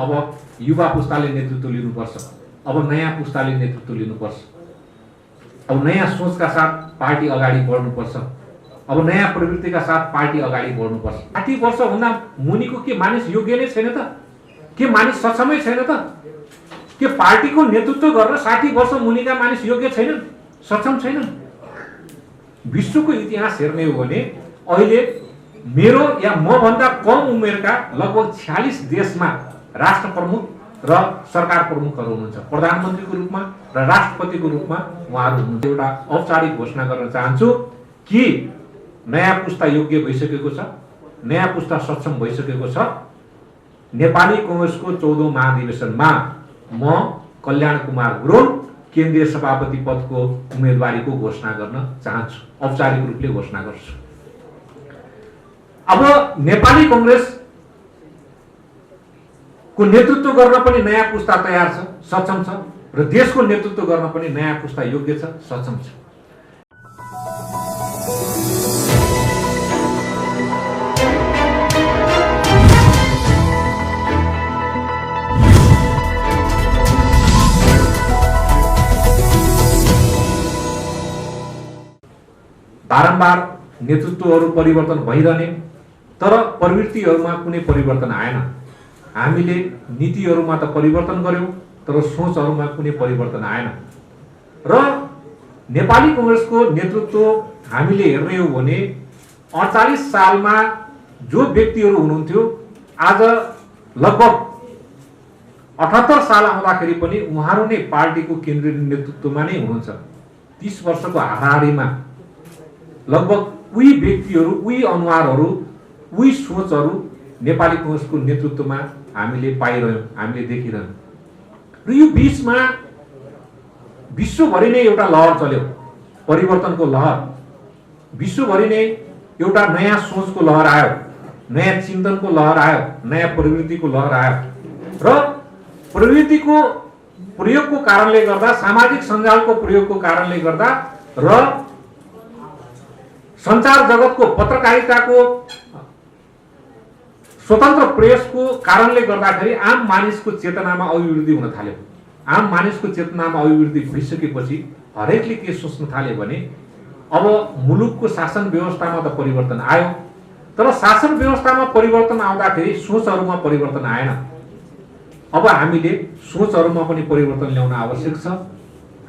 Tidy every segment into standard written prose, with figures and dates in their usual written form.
अब युवा पुस्ताले नेतृत्व लिनुपर्छ, अब नयाँ पुस्ताले नेतृत्व लिनुपर्छ, अब नयाँ सोचका साथ पार्टी अगाडि बढ्नुपर्छ, अब नयाँ प्रवृत्तिका साथ पार्टी अगाडि बढ्नुपर्छ। 60 वर्षभन्दा मुनिको के मानिस योग्य नै छैन त? के मानिस सक्षमै छैन त? के पार्टीको नेतृत्व गर्न 60 वर्ष मुनिका मानिस योग्य छैनन्, सक्षम छैनन्? विश्वको इतिहास हेर्ने हो भने अहिले मेरो या मभन्दा कम उमेरका लगभग 46 देशमा राष्ट्र प्रमुख र सरकार प्रमुखहरू हुनुहुन्छ। प्रधानमन्त्रीको रूपमा र राष्ट्रपतिको रूपमा उहाँहरू हुनुहुन्छ। एउटा औपचारिक घोषणा गर्न चाहन्छु कि नयाँ पुस्ता योग्य भइसकेको छ, नयाँ पुस्ता सक्षम भइसकेको छ। नेपाली कांग्रेसको 14औं महाधिवेशनमा म कल्याण कुमार गुरुङ केन्द्रीय सभापति पदको उम्मेदवारीको घोषणा गर्न चाहन्छु, औपचारिक रूपले घोषणा गर्छु। अब नेपाली कांग्रेस को नेतृत्व गर्न पनि नयाँ पुस्ता तयार छ, सक्षम छ, र देशको नेतृत्व गर्न पनि नयाँ पुस्ता योग्य छ, सक्षम छ। बारम्बार नेतृत्वहरू परिवर्तन भइरहने, तर प्रवृत्तिहरूमा कुनै परिवर्तन आएन। हामीले नीतिहरूमा त परिवर्तन गर्यौं, तर सोचहरूमा कुनै परिवर्तन आएन। र नेपाली कांग्रेसको नेतृत्व हामीले हेर्ने हो भने 48 सालमा जो व्यक्तिहरू हुनुहुन्थ्यो, आज लगभग 78 साल आउँदाखेरि पनि उहाँहरू नै पार्टीको केन्द्रीय नेतृत्वमा नै हुनुहुन्छ। 30 वर्षको हाराहारीमा लगभग उही व्यक्तिहरू, उही अनुहारहरू, उही सोचहरू नेपाली कांग्रेसको नेतृत्वमा हामीले पाइरह्यौं, हामीले देखिरह्यौं। र यो बीचमा विश्वभरि नै एउटा लहर चल्यो, परिवर्तनको लहर। विश्वभरि नै एउटा नयाँ सोचको लहर आयो, नयाँ चिन्तनको लहर आयो, नयाँ प्रवृत्तिको लहर आयो। र प्रवृत्तिको प्रयोगको कारणले गर्दा, सामाजिक सञ्जालको प्रयोगको कारणले गर्दा र संचार जगतको, पत्रकारिताको, स्वतन्त्र प्रेसको कारणले गर्दाखेरि आम मानिसको चेतनामा अभिवृद्धि हुन थाल्यो। आम मानिसको चेतनामा अभिवृद्धि भइसकेपछि हरेकले के सोच्न थाल्यो भने अब मुलुकको शासन व्यवस्थामा त परिवर्तन आयो, तर शासन व्यवस्थामा परिवर्तन आउँदाखेरि सोचहरूमा परिवर्तन आएन। अब हामीले सोचहरूमा पनि परिवर्तन ल्याउन आवश्यक छ,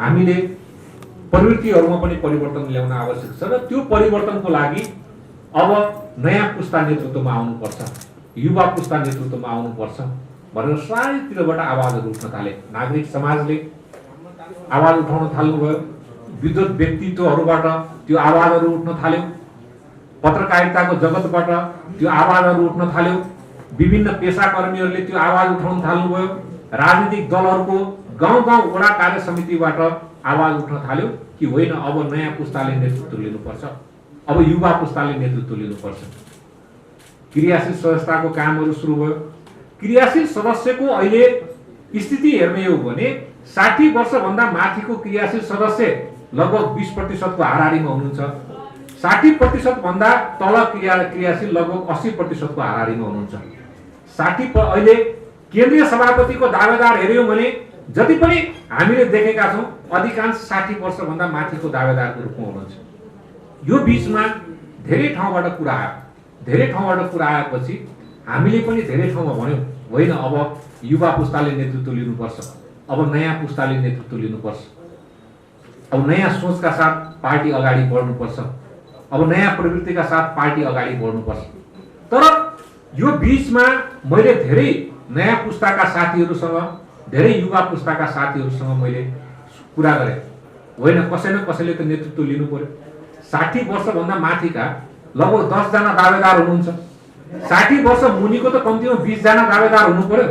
हामीले प्रवृत्तिहरूमा पनि परिवर्तन ल्याउन आवश्यक छ। र त्यो परिवर्तनको लागि अब नयाँ पुस्ता नेतृत्वमा आउनुपर्छ, युवा पुस्ता नेतृत्वमा आउनुपर्छ भनेर चारैतिरबाट आवाजहरू उठ्न थाले। नागरिक समाजले आवाज उठाउन थाल्नुभयो, विद्वत व्यक्तित्वहरूबाट त्यो आवाजहरू उठ्न थाल्यो, पत्रकारिताको जगतबाट त्यो आवाजहरू उठ्न थाल्यो, विभिन्न पेशाकर्मीहरूले त्यो आवाज उठाउन थाल्नुभयो, राजनीतिक दलहरूको गाउँ-गाउँ वडा कार्य समितिबाट आवाज उठ्न थाल्यो कि होइन, अब नयाँ पुस्ताले नेतृत्व लिनुपर्छ, अब युवा पुस्ताले नेतृत्व लिनुपर्छ। क्रियाशील सदस्यताको कामहरू सुरु भयो। क्रियाशील सदस्यको अहिले स्थिति हेर्ने हो भने 60 वर्षभन्दा माथिको क्रियाशील सदस्य लगभग 20% को हाराहारीमा हुनुहुन्छ। 60% भन्दा तल क्रियाशील लगभग 80% को हाराहारीमा हुनुहुन्छ। 60 अहिले केन्द्रीय सभापतिको दावेदार हेर्यौं भने जति पनि हामीले देखेका छौं, अधिकांश 60 वर्षभन्दा माथिको दावेदारको रूपमा हुनुहुन्छ। यो बीचमा धेरै ठाउँबाट कुरा आयो। धेरै ठाउँबाट कुरा आएपछि हामीले पनि धेरै ठाउँमा भन्यौं, होइन, अब युवा पुस्ताले नेतृत्व लिनुपर्छ, अब नयाँ पुस्ताले नेतृत्व लिनुपर्छ, अब नयाँ सोचका साथ पार्टी अगाडि बढ्नुपर्छ, अब नयाँ प्रवृत्तिका साथ पार्टी अगाडि बढ्नुपर्छ। तर यो बीचमा मैले धेरै नयाँ पुस्ताका साथीहरूसँग, धेरै युवा पुस्ताका साथीहरूसँग मैले कुरा गरेँ। होइन, कसै न कसैले त नेतृत्व लिनु पर्यो। 60 वर्षभन्दा माथिका लगभग 10 जना दावेदार हुनुहुन्छ। 60 वर्ष मुनिको त कम्तीमा 20 जना दावेदार हुनु पर्यो।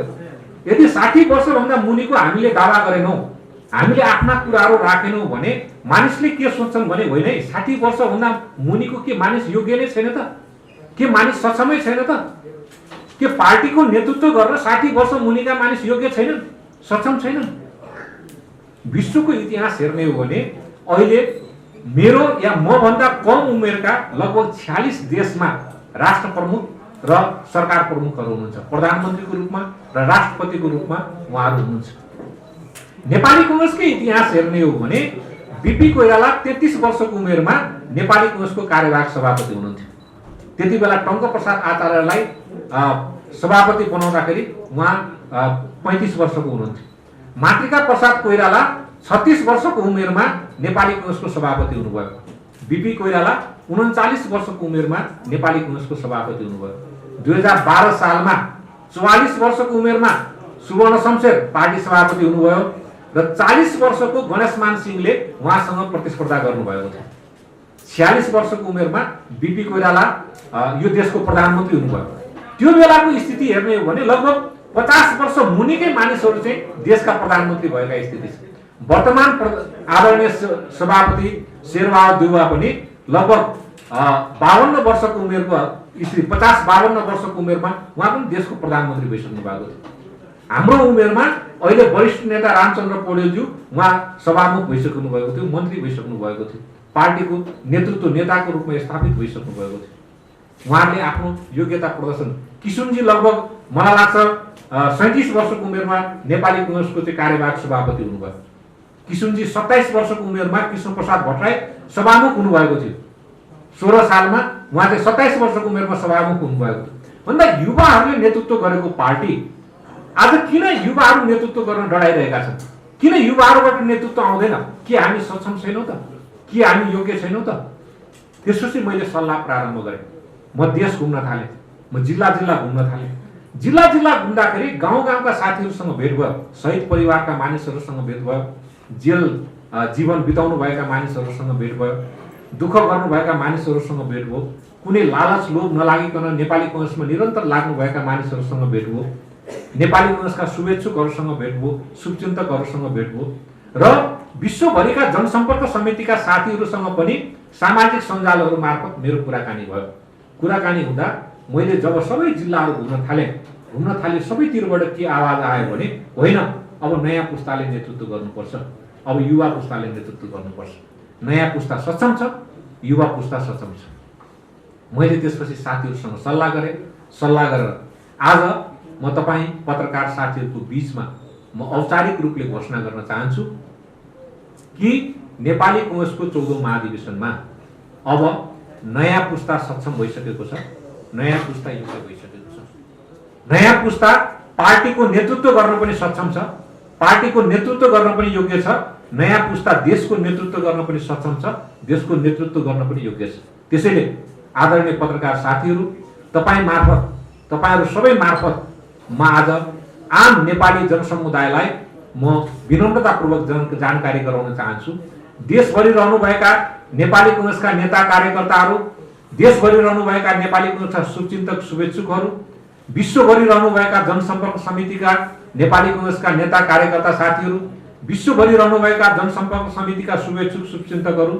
यदि 60 वर्षभन्दा मुनिको हामीले दावा गरेनौं, हामीले आफ्ना कुराहरू राखेनौं भने मानिसले के सोच्छन् भने होइन है, 60 वर्षभन्दा मुनिको के मानिस योग्य नै छैन त? के मानिस सक्षमै छैन त? के पार्टीको नेतृत्व गर्न 60 वर्ष मुनिका मानिस योग्य छैनन्, सक्षम छैनन्? विश्वको इतिहास हेर्ने हो भने अहिले मेरो या मभन्दा कम उमेरका लगभग 46 देशमा राष्ट्र प्रमुख र सरकार प्रमुखहरू हुनुहुन्छ, प्रधानमन्त्रीको रूपमा र राष्ट्रपतिको रूपमा उहाँहरू हुनुहुन्छ। नेपाली कांग्रेसकै इतिहास हेर्ने हो भने बीपी कोइराला 33 वर्षको उमेरमा नेपाली कांग्रेसको कार्यवाहक सभापति हुनुहुन्थ्यो। त्यति बेला टङ्कप्रसाद आचार्यलाई सभापति बनाउँदाखेरि उहाँ 35 वर्षको हुनुहुन्थ्यो। मातृका प्रसाद कोइराला 36 वर्षको उमेरमा नेपाली कांग्रेसको सभापति हुनुभयो। बीपी कोइराला 39 वर्षको उमेरमा नेपाली कांग्रेसको सभापति हुनुभयो। 2012 सालमा 44 वर्षको उमेरमा सुवर्ण शमशेर पार्टी सभापति हुनुभयो र 40 वर्षको गणेशमान सिंहले उहाँसँग प्रतिस्पर्धा गर्नुभएको थियो। 46 वर्षको उमेरमा बीपी कोइराला यो देशको प्रधानमन्त्री हुनुभयो। त्यो बेलाको स्थिति हेर्ने हो भने लगभग 50 वर्ष मुनिकै मानिसहरू चाहिँ देशका प्रधानमन्त्री भएका स्थिति छ। वर्तमान आदरणीय सभापति शेरबहादुर देउवा पनि लगभग 52 वर्षको उमेरको स्थिति 50-52 वर्षको उमेरमा उहाँ पनि देशको प्रधानमन्त्री भइसक्नु भएको थियो। हाम्रो उमेरमा अहिले वरिष्ठ नेता रामचन्द्र पौडेलज्यू उहाँ सभामुख भइसक्नु भएको थियो, मन्त्री भइसक्नु भएको थियो, पार्टीको नेतृत्व नेताको रूपमा स्थापित भइसक्नु भएको थियो। उहाँले आफ्नो योग्यता प्रदर्शन किशुनजी लगभग मलाई लाग्छ 37 वर्षको उमेरमा नेपाली कांग्रेसको चाहिँ कार्यवाहक सभापति हुनुभयो। किशुनजी 27 वर्षको उमेरमा कृष्णप्रसाद भट्टराई सभामुख हुनुभएको थियो। 16 सालमा उहाँ चाहिँ 27 वर्षको उमेरमा सभामुख हुनुभएको थियो। भन्दा युवाहरूले नेतृत्व गरेको पार्टी आज किन युवाहरू नेतृत्व गर्न डराइरहेका छन्? किन युवाहरूबाट नेतृत्व आउँदैन? के हामी सक्षम छैनौँ त? के हामी योग्य छैनौँ त? त्यसपछि मैले सल्लाह प्रारम्भ गरेँ। म देश घुम्न थालेँ, म जिल्ला जिल्ला घुम्न थालेँ। जिल्ला जिल्ला घुम्दाखेरि गाउँ गाउँका साथीहरूसँग भेट भयो, शहीद परिवारका मानिसहरूसँग भेट भयो, जेल जीवन बिताउनु भएका मानिसहरूसँग भेट भयो, दुःख गर्नुभएका मानिसहरूसँग भेट भयो, कुनै लालच लोभ नलागिकन नेपाली कांग्रेसमा निरन्तर लाग्नुभएका मानिसहरूसँग भेट भयो, नेपाली कांग्रेसका शुभेच्छुकहरूसँग भेट भयो, शुभचिन्तकहरूसँग भेट भयो र विश्वभरिका जनसम्पर्क समितिका साथीहरूसँग पनि सामाजिक सञ्जालहरू मार्फत मेरो कुराकानी भयो। कुराकानी हुँदा मैले जब सबै जिल्लाहरू घुम्न थालेँ सबैतिरबाट के आवाज आयो भने होइन, अब नयाँ पुस्ताले नेतृत्व गर्नुपर्छ, अब युवा पुस्ताले नेतृत्व गर्नुपर्छ। नयाँ पुस्ता सक्षम छ, युवा पुस्ता सक्षम छ। मैले त्यसपछि साथीहरूसँग सल्लाह गरेर आज म तपाईँ पत्रकार साथीहरूको बीचमा म औपचारिक रूपले घोषणा गर्न चाहन्छु कि नेपाली कांग्रेसको 14औं महाधिवेशनमा अब नयाँ पुस्ता सक्षम भइसकेको छ, नयाँ पुस्ता योग्य भइसकेको छ। नयाँ पुस्ता पार्टीको नेतृत्व गर्न पनि सक्षम छ, पार्टीको नेतृत्व गर्न पनि योग्य छ, नयाँ पुस्ता देशको नेतृत्व गर्न पनि सक्षम छ, देशको नेतृत्व गर्न पनि योग्य छ। त्यसैले आदरणीय पत्रकार साथीहरू, तपाईहरू सबै मार्फत म आज आम नेपाली जनसमुदायलाई म विनम्रतापूर्वक जानकारी गराउन चाहन्छु। देशभरि रहनुभएका नेपाली कांग्रेसका नेता कार्यकर्ताहरू, देशभरि रहनुभएका नेपाली कांग्रेसका शुभचिन्तक शुभेच्छुकहरू, विश्वभरि रहनुभएका जनसम्पर्क समितिका नेपाली कांग्रेसका नेता कार्यकर्ता साथीहरू, विश्वभरि रहनुभएका जनसम्पर्क समितिका शुभेच्छुक शुभचिन्तकहरू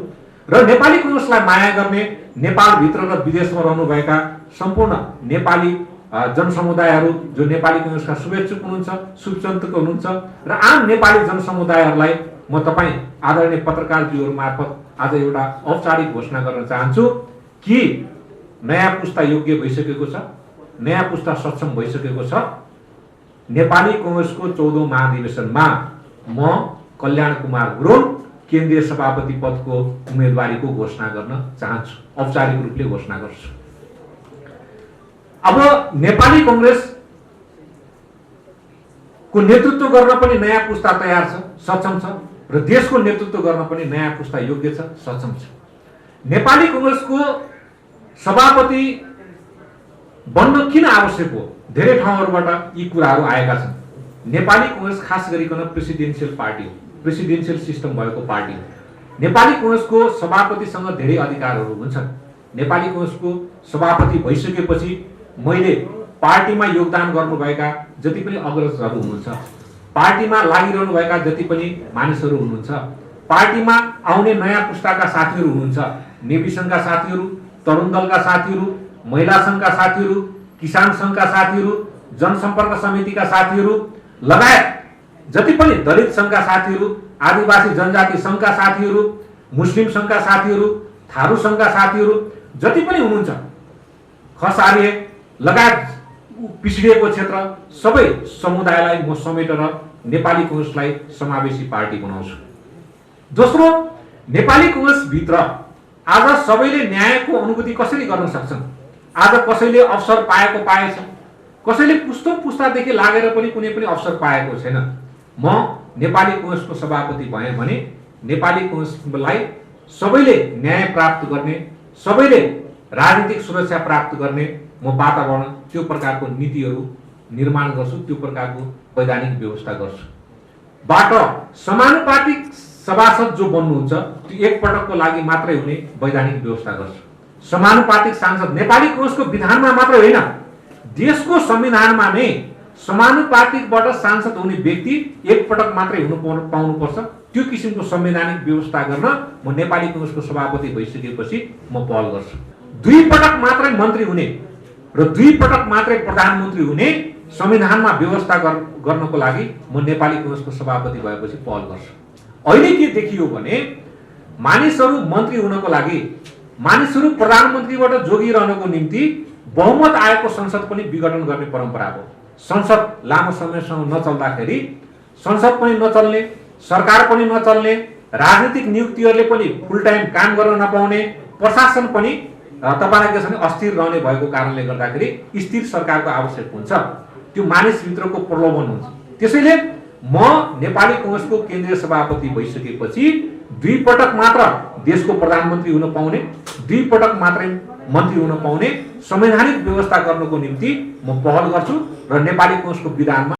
र नेपाली कांग्रेसलाई माया गर्ने नेपालभित्र र विदेशमा रहनुभएका सम्पूर्ण नेपाली जनसमुदायहरू जो नेपाली कांग्रेसका शुभेच्छुक हुनुहुन्छ, शुभचिन्तक हुनुहुन्छ र आम नेपाली जनसमुदायहरूलाई म तपाईँ आदरणीय पत्रकारज्यूहरू मार्फत आज एउटा औपचारिक घोषणा गर्न चाहन्छु कि नयाँ पुस्ता योग्य भइसकेको छ, नयाँ पुस्ता सक्षम भइसकेको छ। नेपाली कांग्रेसको 14औं महाधिवेशनमा म कल्याण कुमार गुरुङ केन्द्रीय सभापति पदको उम्मेदवारीको घोषणा गर्न चाहन्छु, औपचारिक रूपले घोषणा गर्छु। अब नेपाली कांग्रेसको नेतृत्व गर्न पनि नयाँ पुस्ता तयार छ, सक्षम छ र देशको नेतृत्व गर्न पनि नयाँ पुस्ता योग्य छ, सक्षम छ। नेपाली कांग्रेसको सभापति बन्न किन आवश्यक हो? धेरै ठाउँहरूबाट यी कुराहरू आएका छन्। नेपाली कांग्रेस खास गरिकन प्रेसिडेन्शियल पार्टी हो, प्रेसिडेन्शियल सिस्टम भएको पार्टी हो। नेपाली कांग्रेसको सभापतिसँग धेरै अधिकारहरू हुन्छन्। नेपाली कांग्रेसको सभापति भइसकेपछि मैले पार्टीमा योगदान गर्नुभएका जति पनि अग्रजहरू हुनुहुन्छ, पार्टीमा लागिरहनुभएका जति पनि मानिसहरू हुनुहुन्छ, पार्टीमा आउने नयाँ पुस्ताका साथीहरू हुनुहुन्छ, नेवी सङ्घका साथीहरू, तरुण दलका साथीहरू, महिला सङ्घका साथीहरू, किसान सङ्घका साथीहरू, जनसम्पर्क समितिका साथीहरू लगायत जति पनि दलित सङ्घका साथीहरू, आदिवासी जनजाति सङ्घका साथीहरू, मुस्लिम सङ्घका साथीहरू, थारू सङ्घका साथीहरू जति पनि हुनुहुन्छ, खस आर्य लगायत पिछडिएको क्षेत्र सबै समुदायलाई म समेटेर नेपाली कांग्रेसलाई समावेशी पार्टी बनाउँछु। दोस्रो, नेपाली कांग्रेसभित्र आज सबैले न्यायको अनुभूति कसरी गर्न सक्छन्? आज कसैले अवसर पाएछ, कसैले पुस्तादेखि लागेर पनि कुनै पनि अवसर पाएको छैन। म नेपाली कांग्रेसको सभापति भएँ भने नेपाली कांग्रेसलाई सबैले न्याय प्राप्त गर्ने, सबैले राजनीतिक सुरक्षा प्राप्त गर्ने म वातावरण, त्यो प्रकारको नीतिहरू निर्माण गर्छु, त्यो प्रकारको वैधानिक व्यवस्था गर्छु। बाट समानुपातिक सभासद जो बन्नुहुन्छ त्यो एक पटकको लागि मात्रै हुने वैधानिक व्यवस्था गर्छु। समानुपातिक सांसद नेपाली कांग्रेसको विधानमा मात्र होइन, देशको संविधानमा नै समानुपातिकबाट सांसद हुने व्यक्ति एक पटक मात्रै हुनु पाउनुपर्छ। त्यो किसिमको संवैधानिक व्यवस्था गर्न म नेपाली कांग्रेसको सभापति भइसकेपछि म पहल गर्छु। 2 पटक मात्रै मन्त्री हुने र 2 पटक मात्रै प्रधानमन्त्री हुने संविधानमा व्यवस्था गर्नको लागि म नेपाली कांग्रेसको सभापति भएपछि पहल गर्छु। अहिले के देखियो भने मानिसहरू मन्त्री हुनको लागि, मानिसहरू प्रधानमन्त्रीबाट जोगिरहनको निम्ति बहुमत आएको संसद पनि विघटन गर्ने परम्परा हो। संसद लामो समयसम्म नचल्दाखेरि संसद पनि नचल्ने, सरकार पनि नचल्ने, राजनीतिक नियुक्तिहरूले पनि फुल टाइम काम गर्न नपाउने, प्रशासन पनि तपाईलाई के छ भने अस्थिर रहने भएको कारणले गर्दाखेरि स्थिर सरकारको आवश्यक हुन्छ। त्यो मानिसभित्रको प्रलोभन हुन्छ। त्यसैले म नेपाली कांग्रेसको केन्द्रीय सभापति भइसकेपछि 2 पटक मात्र देशको प्रधानमन्त्री हुन पाउने, 2 पटक मात्रै मन्त्री हुन पाउने संवैधानिक व्यवस्था गर्नको निम्ति म पहल गर्छु र नेपाली कांग्रेसको विधानमा